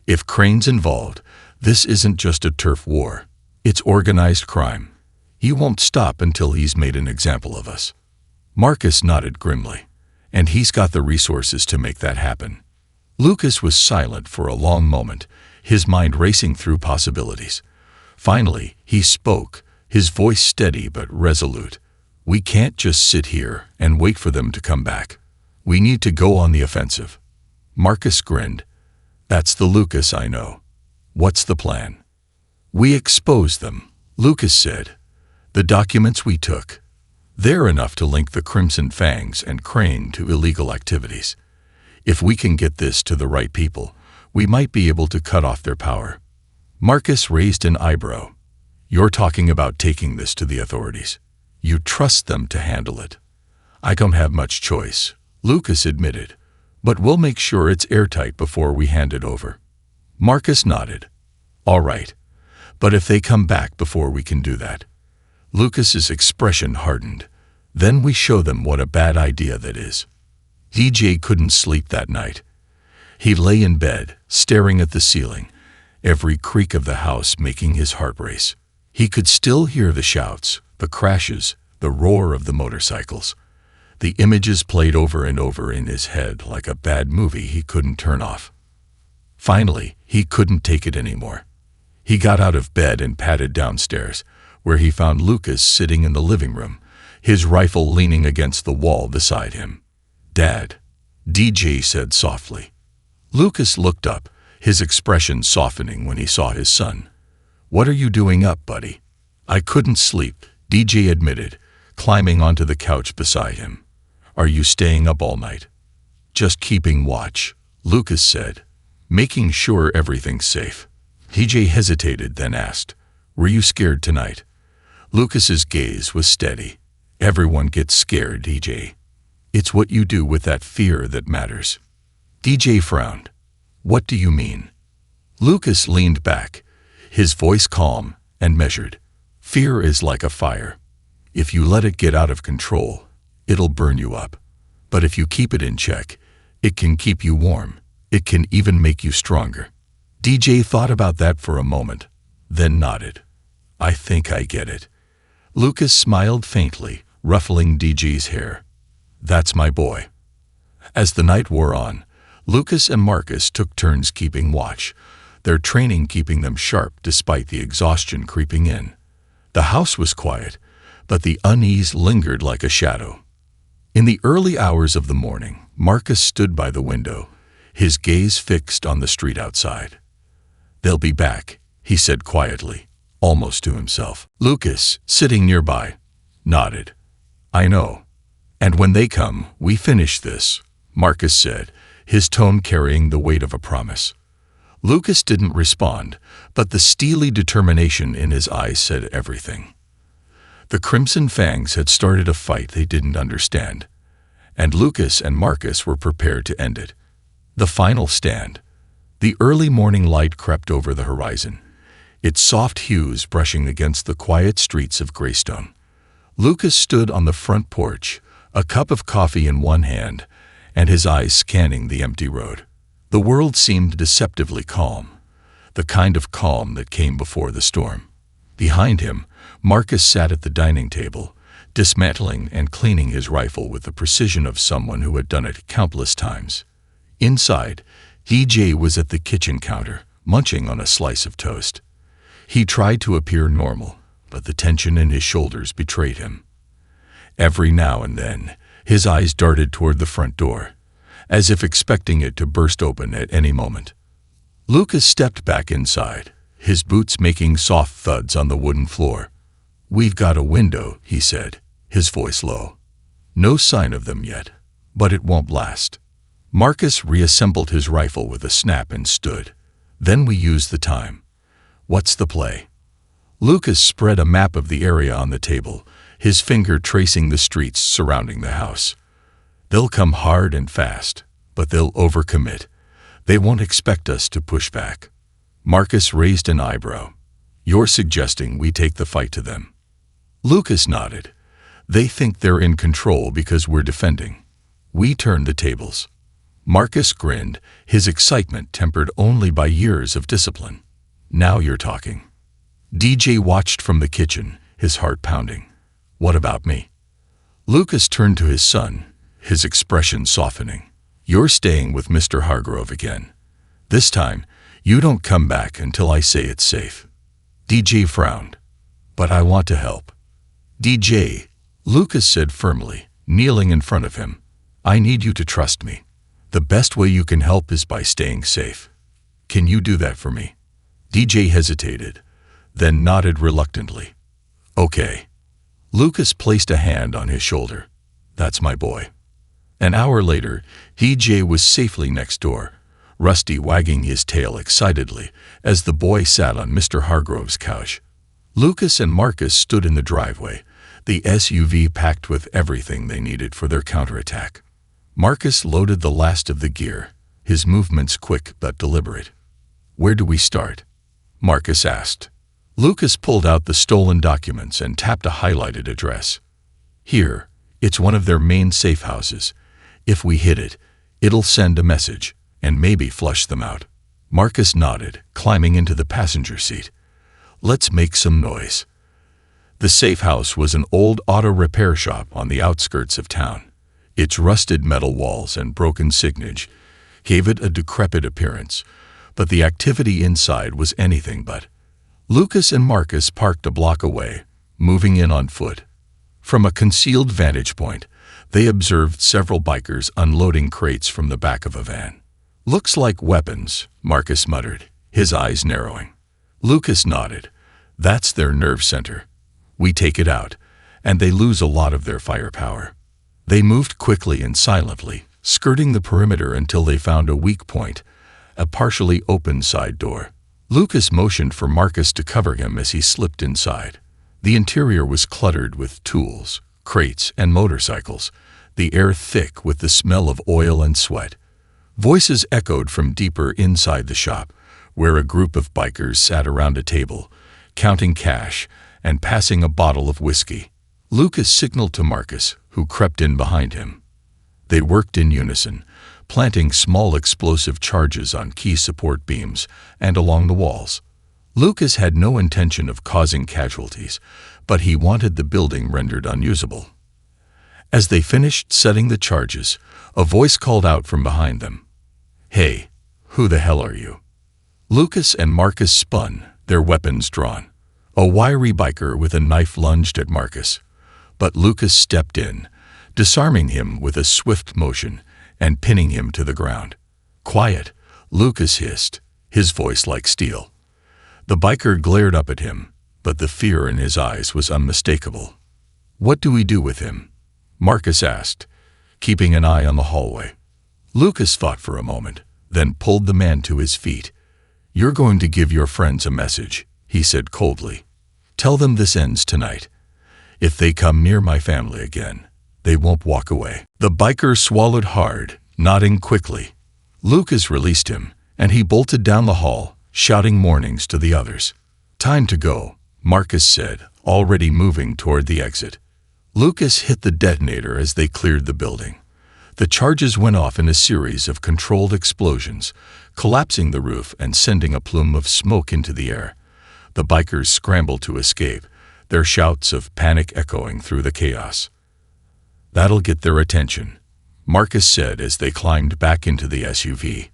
"If Crane's involved, this isn't just a turf war. It's organized crime. He won't stop until he's made an example of us." Marcus nodded grimly. "And he's got the resources to make that happen." Lucas was silent for a long moment, his mind racing through possibilities. Finally, he spoke, his voice steady but resolute. "We can't just sit here and wait for them to come back. We need to go on the offensive." Marcus grinned. "That's the Lucas I know. What's the plan?" "We expose them," Lucas said. "The documents we took, they're enough to link the Crimson Fangs and Crane to illegal activities. If we can get this to the right people, we might be able to cut off their power." Marcus raised an eyebrow. "You're talking about taking this to the authorities. You trust them to handle it." "I don't have much choice," Lucas admitted, "but we'll make sure it's airtight before we hand it over." Marcus nodded. "All right, but if they come back before we can do that?" Lucas's expression hardened. "Then we show them what a bad idea that is." DJ couldn't sleep that night. He lay in bed, staring at the ceiling, every creak of the house making his heart race. He could still hear the shouts, the crashes, the roar of the motorcycles. The images played over and over in his head like a bad movie he couldn't turn off. Finally, he couldn't take it anymore. He got out of bed and padded downstairs, where he found Lucas sitting in the living room, his rifle leaning against the wall beside him. "Dad," DJ said softly. Lucas looked up, his expression softening when he saw his son. "What are you doing up, buddy?" "I couldn't sleep," DJ admitted, climbing onto the couch beside him. "Are you staying up all night?" "Just keeping watch," Lucas said, "making sure everything's safe." DJ hesitated, then asked, "Were you scared tonight?" Lucas's gaze was steady. "Everyone gets scared, DJ. It's what you do with that fear that matters." DJ frowned. "What do you mean?" Lucas leaned back, his voice calm and measured. "Fear is like a fire. If you let it get out of control, it'll burn you up. But if you keep it in check, it can keep you warm. It can even make you stronger." DJ thought about that for a moment, then nodded. "I think I get it." Lucas smiled faintly, ruffling DJ's hair. "That's my boy." As the night wore on, Lucas and Marcus took turns keeping watch, their training keeping them sharp despite the exhaustion creeping in. The house was quiet, but the unease lingered like a shadow. In the early hours of the morning, Marcus stood by the window, his gaze fixed on the street outside. "They'll be back," he said quietly, almost to himself. Lucas, sitting nearby, nodded. "I know. And when they come, we finish this," Marcus said, his tone carrying the weight of a promise. Lucas didn't respond, but the steely determination in his eyes said everything. The Crimson Fangs had started a fight they didn't understand, and Lucas and Marcus were prepared to end it. The final stand. The early morning light crept over the horizon, its soft hues brushing against the quiet streets of Greystone. Lucas stood on the front porch, a cup of coffee in one hand, and his eyes scanning the empty road. The world seemed deceptively calm, the kind of calm that came before the storm. Behind him, Marcus sat at the dining table, dismantling and cleaning his rifle with the precision of someone who had done it countless times. Inside, DJ was at the kitchen counter, munching on a slice of toast. He tried to appear normal, but the tension in his shoulders betrayed him. Every now and then, his eyes darted toward the front door, as if expecting it to burst open at any moment. Lucas stepped back inside, his boots making soft thuds on the wooden floor. "We've got a window," he said, his voice low. "No sign of them yet, but it won't last." Marcus reassembled his rifle with a snap and stood. "Then we use the time. What's the play?" Lucas spread a map of the area on the table, his finger tracing the streets surrounding the house. "They'll come hard and fast, but they'll overcommit. They won't expect us to push back." Marcus raised an eyebrow. "You're suggesting we take the fight to them?" Lucas nodded. "They think they're in control because we're defending. We turn the tables." Marcus grinned, his excitement tempered only by years of discipline. "Now you're talking." DJ watched from the kitchen, his heart pounding. "What about me?" Lucas turned to his son, his expression softening. "You're staying with Mr. Hargrove again. This time, you don't come back until I say it's safe." DJ frowned. "But I want to help." "DJ," Lucas said firmly, kneeling in front of him, "I need you to trust me. The best way you can help is by staying safe. Can you do that for me?" DJ hesitated, then nodded reluctantly. "Okay." Lucas placed a hand on his shoulder. "That's my boy." An hour later, DJ was safely next door, Rusty wagging his tail excitedly as the boy sat on Mr. Hargrove's couch. Lucas and Marcus stood in the driveway, the SUV packed with everything they needed for their counterattack. Marcus loaded the last of the gear, his movements quick but deliberate. "Where do we start?" Marcus asked. Lucas pulled out the stolen documents and tapped a highlighted address. "Here, it's one of their main safe houses. If we hit it, it'll send a message, and maybe flush them out." Marcus nodded, climbing into the passenger seat. "Let's make some noise." The safe house was an old auto repair shop on the outskirts of town. Its rusted metal walls and broken signage gave it a decrepit appearance, but the activity inside was anything but. Lucas and Marcus parked a block away, moving in on foot. From a concealed vantage point, they observed several bikers unloading crates from the back of a van. "Looks like weapons," Marcus muttered, his eyes narrowing. Lucas nodded. "That's their nerve center. We take it out, and they lose a lot of their firepower." They moved quickly and silently, skirting the perimeter until they found a weak point, a partially open side door. Lucas motioned for Marcus to cover him as he slipped inside. The interior was cluttered with tools, crates, and motorcycles, the air thick with the smell of oil and sweat. Voices echoed from deeper inside the shop, where a group of bikers sat around a table, counting cash and passing a bottle of whiskey. Lucas signaled to Marcus, who crept in behind him. They worked in unison, planting small explosive charges on key support beams and along the walls. Lucas had no intention of causing casualties, but he wanted the building rendered unusable. As they finished setting the charges, a voice called out from behind them. "Hey, who the hell are you?" Lucas and Marcus spun, their weapons drawn. A wiry biker with a knife lunged at Marcus, but Lucas stepped in, disarming him with a swift motion and pinning him to the ground. "Quiet," Lucas hissed, his voice like steel. The biker glared up at him, but the fear in his eyes was unmistakable. "What do we do with him?" Marcus asked, keeping an eye on the hallway. Lucas thought for a moment, then pulled the man to his feet. "You're going to give your friends a message," he said coldly. "Tell them this ends tonight. If they come near my family again, they won't walk away." The biker swallowed hard, nodding quickly. Lucas released him, and he bolted down the hall, shouting warnings to the others. "Time to go," Marcus said, already moving toward the exit. Lucas hit the detonator as they cleared the building. The charges went off in a series of controlled explosions, collapsing the roof and sending a plume of smoke into the air. The bikers scrambled to escape, their shouts of panic echoing through the chaos. "That'll get their attention," Marcus said as they climbed back into the SUV.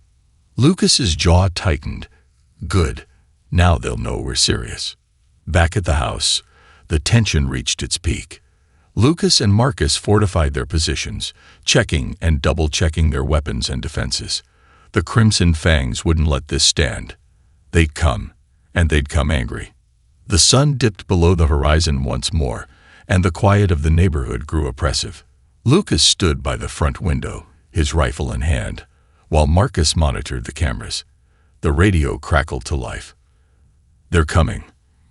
Lucas's jaw tightened. "Good. Now they'll know we're serious." Back at the house, the tension reached its peak. Lucas and Marcus fortified their positions, checking and double-checking their weapons and defenses. The Crimson Fangs wouldn't let this stand. They'd come, and they'd come angry. The sun dipped below the horizon once more, and the quiet of the neighborhood grew oppressive. Lucas stood by the front window, his rifle in hand, while Marcus monitored the cameras. The radio crackled to life. "They're coming,"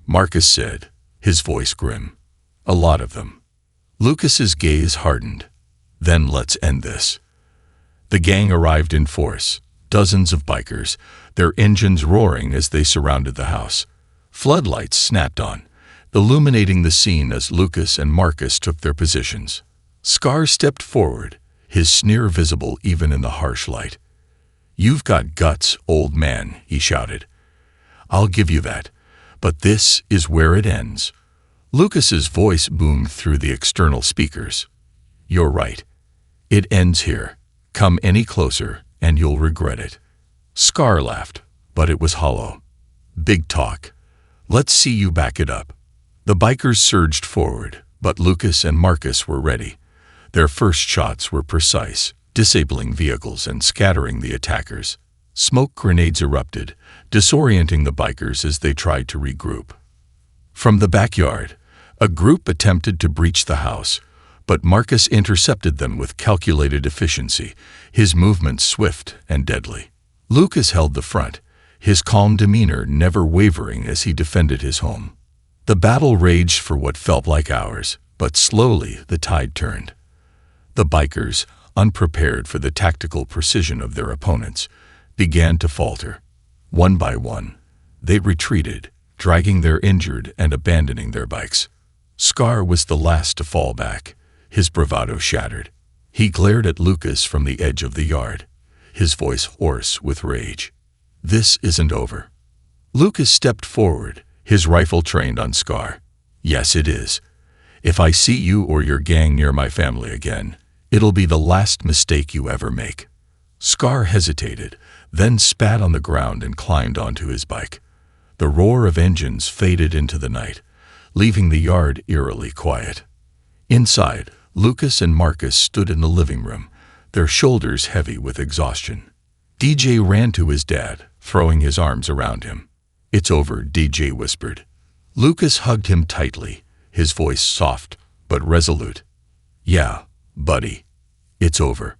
Marcus said, his voice grim. "A lot of them." Lucas's gaze hardened. "Then let's end this." The gang arrived in force, dozens of bikers, their engines roaring as they surrounded the house. Floodlights snapped on, illuminating the scene as Lucas and Marcus took their positions. Scar stepped forward, his sneer visible even in the harsh light. "You've got guts, old man," he shouted. "I'll give you that, but this is where it ends." Lucas's voice boomed through the external speakers. "You're right. It ends here. Come any closer, and you'll regret it." Scar laughed, but it was hollow. "Big talk. Let's see you back it up." The bikers surged forward, but Lucas and Marcus were ready. Their first shots were precise, disabling vehicles and scattering the attackers. Smoke grenades erupted, disorienting the bikers as they tried to regroup. From the backyard, a group attempted to breach the house, but Marcus intercepted them with calculated efficiency, his movements swift and deadly. Lucas held the front, his calm demeanor never wavering as he defended his home. The battle raged for what felt like hours, but slowly the tide turned. The bikers, unprepared for the tactical precision of their opponents, began to falter. One by one, they retreated, dragging their injured and abandoning their bikes. Scar was the last to fall back, his bravado shattered. He glared at Lucas from the edge of the yard, his voice hoarse with rage. "This isn't over." Lucas stepped forward, his rifle trained on Scar. "Yes, it is. If I see you or your gang near my family again, it'll be the last mistake you ever make." Scar hesitated, then spat on the ground and climbed onto his bike. The roar of engines faded into the night, leaving the yard eerily quiet. Inside, Lucas and Marcus stood in the living room, their shoulders heavy with exhaustion. DJ ran to his dad, throwing his arms around him. "It's over," DJ whispered. Lucas hugged him tightly, his voice soft but resolute. "Yeah, buddy, it's over."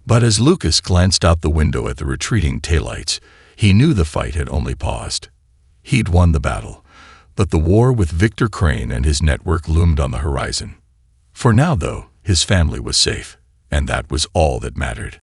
But as Lucas glanced out the window at the retreating taillights, he knew the fight had only paused. He'd won the battle, but the war with Victor Crane and his network loomed on the horizon. For now, though, his family was safe, and that was all that mattered.